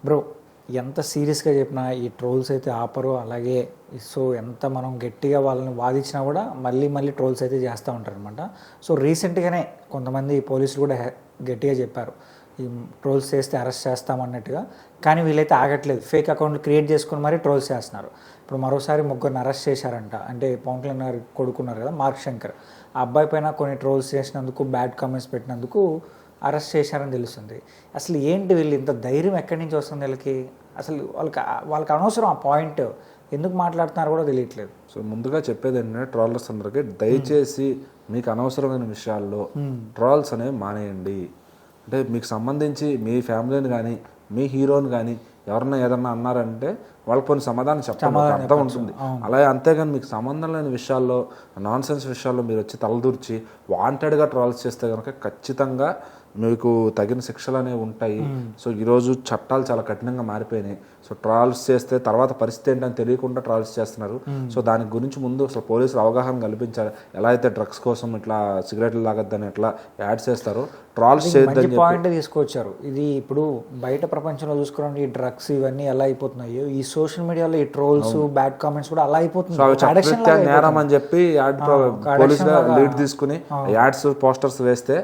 Bro ఎంత సీరియస్గా చెప్పినా ఈ ట్రోల్స్ అయితే ఆపరు. అలాగే సో ఎంత మనం గట్టిగా వాళ్ళని వాదించినా కూడా మళ్ళీ మళ్ళీ ట్రోల్స్ అయితే చేస్తూ ఉంటారు అనమాట. సో రీసెంట్గానే కొంతమంది పోలీసులు కూడా గట్టిగా చెప్పారు, ఈ ట్రోల్స్ చేస్తే అరెస్ట్ చేస్తామన్నట్టుగా. కానీ వీళ్ళైతే ఆగట్లేదు, ఫేక్ అకౌంట్లు క్రియేట్ చేసుకుని మరీ ట్రోల్స్ చేస్తున్నారు. ఇప్పుడు మరోసారి ముగ్గురిని అరెస్ట్ చేశారంట. అంటే పవన్ కళ్యాణ్ గారు కొడుకున్నారు కదా మార్క్ శంకర్, ఆ అబ్బాయి పైన కొన్ని ట్రోల్స్ చేసినందుకు, బ్యాడ్ కామెంట్స్ పెట్టినందుకు అరెస్ట్ చేశారని తెలుస్తుంది. అసలు ఏంటి వీళ్ళు ఇంత ధైర్యం ఎక్కడి నుంచి వస్తుంది వీళ్ళకి? అసలు వాళ్ళకి అనవసరం ఆ పాయింట్, ఎందుకు మాట్లాడుతున్నారు కూడా తెలియట్లేదు. సో ముందుగా చెప్పేది ఏంటంటే ట్రోలర్స్ అందరికీ దయచేసి మీకు అనవసరమైన విషయాల్లో ట్రోల్స్ అనేవి మానేయండి. అంటే మీకు సంబంధించి మీ ఫ్యామిలీని కానీ మీ హీరోని కానీ ఎవరన్నా ఏదన్నా అన్నారంటే వాళ్ళకి కొన్ని సమాధానం చెప్పడం అర్థం ఉంటుంది. అలాగే అంతేగాని మీకు సంబంధం లేని విషయాల్లో, నాన్ సెన్స్ విషయాల్లో మీరు వచ్చి తలదూర్చి వాంటెడ్గా ట్రోల్స్ చేస్తే కనుక ఖచ్చితంగా మీకు తగిన శిక్షలు అనేవి ఉంటాయి. సో ఈరోజు చట్టాలు చాలా కఠినంగా మారిపోయినాయి. సో ట్రాల్స్ చేస్తే తర్వాత పరిస్థితి ఏంటని తెలియకుండా ట్రాల్స్ చేస్తున్నారు. సో దాని గురించి ముందు అసలు పోలీసులు అవగాహన కల్పించాలి. ఎలా అయితే డ్రగ్స్ కోసం ఇట్లా సిగరెట్లు తాగొద్దని ఎట్లా యాడ్స్ చేస్తారో ట్రాల్స్ చేయొద్దని పాయింట్ తీసుకొచ్చారు. ఇది ఇప్పుడు బయట ప్రపంచంలో చూసుకోవడం ఈ డ్రగ్స్ ఇవన్నీ ఎలా అయిపోతున్నాయో, ఈ సోషల్ మీడియాలో ఈ ట్రోల్స్ బ్యాడ్ కామెంట్స్ కూడా అలా అయిపోతుంది. నేరం అని చెప్పి యాడ్ పోలీసుగా లీడ్ తీసుకుని యాడ్స్ పోస్టర్స్ వేస్తే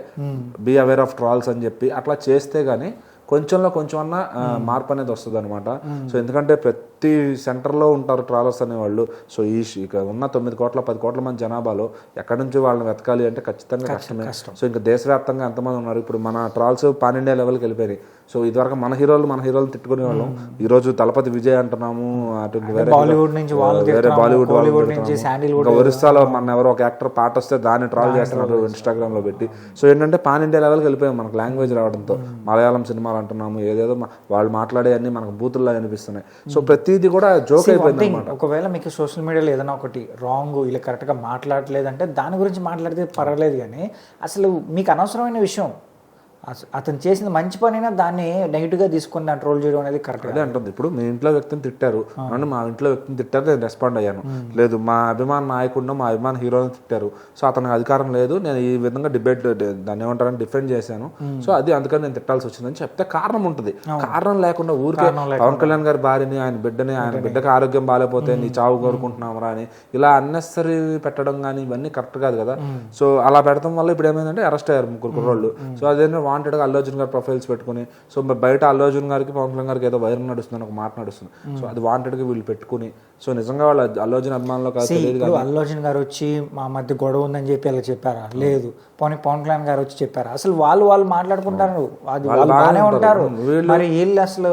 బీ అవేర్ ఆఫ్ ట్రాల్స్ అని చెప్పి అట్లా చేస్తే గానీ కొంచెంలో కొంచెం అన్నా మార్పు అనేది వస్తుంది అనమాట. సో ఎందుకంటే ప్రతి సెంటర్లో ఉంటారు ట్రాలర్స్ అనేవాళ్ళు. సో ఇక ఉన్న 9 కోట్ల 10 కోట్ల మంది జనాభాలో ఎక్కడి నుంచి వాళ్ళని వెతకాలి అంటే ఖచ్చితంగా కష్టమే. సో ఇంకా దేశవ్యాప్తంగా ఎంతమంది ఉన్నారు. ఇప్పుడు మన ట్రాల్స్ పాన్ ఇండియా లెవెల్కి వెళ్ళిపోయినాయి. సో ఇదివరకు మన హీరోలు తిట్టుకునే వాళ్ళం. ఈ రోజు దళపతి విజయ్ అంటున్నాము, అటు బాలీవుడ్ నుంచి వేరే బాలీవుడ్ వాళ్ళు, ఒరిస్సాలో మన ఎవరో ఒక యాక్టర్ పాట వస్తే దాన్ని ట్రాల్ చేస్తున్నారు ఇన్స్టాగ్రామ్ లో పెట్టి. సో ఏంటంటే పాన్ ఇండియా లెవెల్కి వెళ్ళిపోయాం మనకు లాంగ్వేజ్ రావడంతో. మలయాళం సినిమాలు అంటున్నాము, ఏదేదో వాళ్ళు మాట్లాడే అన్ని మనకు బూతుల్లా అనిపిస్తున్నాయి. సో ప్రతిదీ కూడా జోక్ అయిపోయింది అనమాట. ఒకవేళ మీకు సోషల్ మీడియాలో ఏదైనా ఒకటి రాంగ్ ఇలా కరెక్ట్గా మాట్లాడలేదంటే దాని గురించి మాట్లాడితే పర్వాలేదు. కానీ అసలు మీకు అనవసరమైన విషయం, అతను చేసిన మంచి పనైనా దాన్ని నెగిటివ్గా తీసుకుని దాన్ని ట్రోల్ చేయడం అనేది కరెక్ట్ అదే అంటుంది. ఇప్పుడు మీ ఇంట్లో వ్యక్తిని తిట్టారు, నన్ను మా ఇంట్లో వ్యక్తిని తిట్టారు, నేను రెస్పాండ్ అయ్యాను. లేదు మా అభిమాన నాయకుడిని మా అభిమాన హీరోని తిట్టారు, సో అతనికి అధికారం లేదు, నేను ఈ విధంగా డిబేట్ దాన్ని ఏమంటారని డిఫెండ్ చేశాను, సో అది అందుకని నేను తిట్టాల్సి వచ్చిందని చెప్తే కారణం ఉంటుంది. కారణం లేకుండా ఊరికే పవన్ కళ్యాణ్ గారి భార్యని, ఆయన బిడ్డకి ఆరోగ్యం బాగాలేకపోతే నీ చావు కోరుకుంటున్నామరా అని ఇలా అన్నెసరీ పెట్టడం కానీ ఇవన్నీ కరెక్ట్ కాదు కదా. సో అలా పెడతాం వల్ల ఇప్పుడు ఏమైందంటే అరెస్ట్ అయ్యారు 3 కుర్రోళ్ళు. సో అదేంటంటే వాంటెడ్గా అల్లు అర్జున్ గారి ప్రొఫైల్స్ పెట్టుకుని, సో బయట అల్లు అర్జున్ గారికి పవన్ కళ్యాణ్ గారికి ఏదో వైరం నడుస్తుంది, ఒక మాట నడుస్తుంది. సో అది వాంటెడ్గా వీళ్ళు పెట్టుకుని, సో నిజంగా వాళ్ళు అల్లు అర్జున్ అభిమానులు కాదు తెలియదు. అల్లు అర్జున్ గారు వచ్చి మా మధ్య గొడవ ఉందని చెప్పి అలా చెప్పారా? లేదు. పవన్ కళ్యాణ్ గారు వచ్చి చెప్పారా? అసలు వాళ్ళు మాట్లాడుకుంటారు, బాగానే ఉంటారు. మరి వీళ్ళు అసలు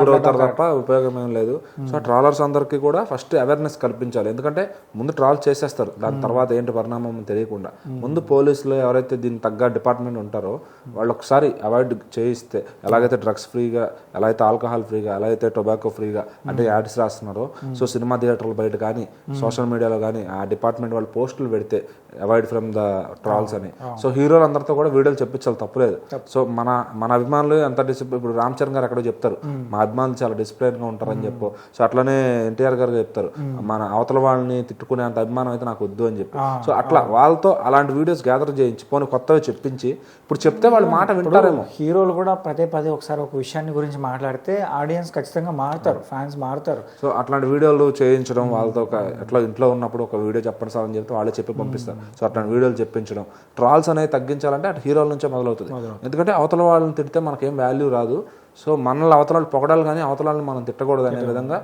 గురవుతారు తప్ప ఉపయోగం ఏం లేదు. సో ట్రాలర్స్ అందరికీ కూడా ఫస్ట్ అవేర్నెస్ కల్పించాలి. ఎందుకంటే ముందు ట్రాల్ చేసేస్తారు, దాని తర్వాత ఏంటి పరిణామం తెలియకుండా. ముందు పోలీసులు ఎవరైతే దీనికి తగ్గ డిపార్ట్మెంట్ ఉంటారో వాళ్ళు ఒకసారి అవాయిడ్ చేయిస్తే, ఎలాగైతే డ్రగ్స్ ఫ్రీగా, ఎలా అయితే ఆల్కహాల్ ఫ్రీగా, ఎలా అయితే టొబాకో ఫ్రీగా అంటే యాడ్స్ రాస్తున్నారో, సో సినిమా థియేటర్లు బయట కానీ సోషల్ మీడియాలో కానీ ఆ డిపార్ట్మెంట్ వాళ్ళు పోస్టులు పెడితే అవాయిడ్ ఫ్రమ్ ద ట్రాల్స్ అని, సో హీరోలు అందరితో కూడా వీడియోలు చెప్పించాలి, తప్పులేదు. సో మన అభిమానులు ఎంత డిసిప్లిన్, ఇప్పుడు రామ్ చరణ్ గారు ఎక్కడో చెప్తారు మా అభిమానులు చాలా డిసిప్లిన్ గా ఉంటారని చెప్పు. సో అట్లనే ఎన్టీఆర్ గారు చెప్తారు మన అవతల వాళ్ళని తిట్టుకునే అంత అభిమానం అయితే నాకు వద్దు అని చెప్పి. సో అట్లా వాళ్ళతో అలాంటి వీడియోస్ గ్యాదర్ చేయించి పోనీ కొత్తవి చెప్పించి ఇప్పుడు చెప్తే వాళ్ళు మాట వింటారేమో. హీరోలు కూడా పదే ఒకసారి ఒక విషయాన్ని గురించి మాట్లాడితే ఆడియన్స్ ఖచ్చితంగా మారుతారు, ఫ్యాన్స్ మారుతారు. సో అట్లాంటి వీడియోలు చేయించడం వాళ్ళతో, ఎట్లా ఇంట్లో ఉన్నప్పుడు ఒక వీడియో చెప్పండి సార్ అని చెప్తే వాళ్ళే చెప్పి పంపిస్తారు. సో అట్లాంటి వీడియోలు చెప్పించడం, ట్రాల్స్ అనేది తగ్గించాలంటే అటు హీరోల నుంచే మొదలవుతుంది. ఎందుకంటే అవతల వాళ్ళని తిడితే మనకేం వాల్యూ రాదు. సో మనల్ని అవతల పొగడాలి కానీ అవతలని మనం తిట్టకూడదు అనే విధంగా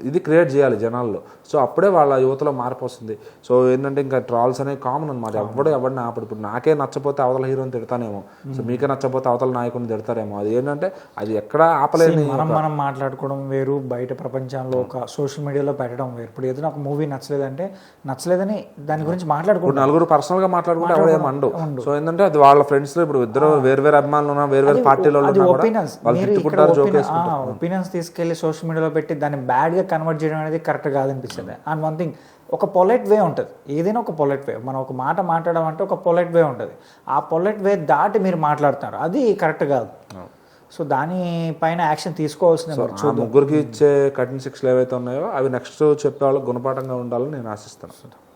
ఇది క్రియేట్ చేయాలి జనాల్లో. సో అప్పుడే వాళ్ళ యువతలో మార్పు వస్తుంది. సో ఏంటంటే ఇంకా ట్రాల్స్ అనేవి కామన్ అనమాట. ఎవరిని ఆపడు. ఇప్పుడు నాకే నచ్చపోతే అవతల హీరోని తిడతానేమో, సో మీకే నచ్చపోతే అవతల నాయకుని తిడతారేమో. అది ఏంటంటే అది ఎక్కడ ఆపలేని. మనం మాట్లాడుకోవడం వేరు, బయట ప్రపంచంలో ఒక సోషల్ మీడియాలో పెట్టడం వేరు. ఇప్పుడు ఏదైనా ఒక మూవీ నచ్చలేదని దాని గురించి మాట్లాడుకుంటారు. నలుగురు పర్సనల్ గా మాట్లాడుకుంటే ఎవడేమండు. సో ఏంటంటే అది వాళ్ళ ఫ్రెండ్స్ లో ఇప్పుడు ఇద్దరు వేరు అభిమానులు ఉన్నా, వేరు పార్టీలో ఒపీనియన్స్ తీసుకెళ్లి సోషల్ మీడియాలో పెట్టి దాన్ని బ్యాడ్ గా కన్వర్ట్ చేయడం అనేది కరెక్ట్ కాదనిపిస్తుంది. అండ్ వన్ థింగ్, ఒక పొలైట్ వే ఉంటుంది, ఏదైనా ఒక పొలైట్ వే. మనం ఒక మాట మాట్లాడడం అంటే ఒక పొలైట్ వే ఉంటుంది. ఆ పొలైట్ వే దాటి మీరు మాట్లాడుతున్నారు, అది కరెక్ట్ కాదు. సో దానిపైన యాక్షన్ తీసుకోవాల్సిన ముగ్గురికి ఇచ్చే కఠిన శిక్షలు ఏవైతే ఉన్నాయో అవి నెక్స్ట్ చెప్పే వాళ్ళకి గుణపాఠంగా ఉండాలని నేను ఆశిస్తాను.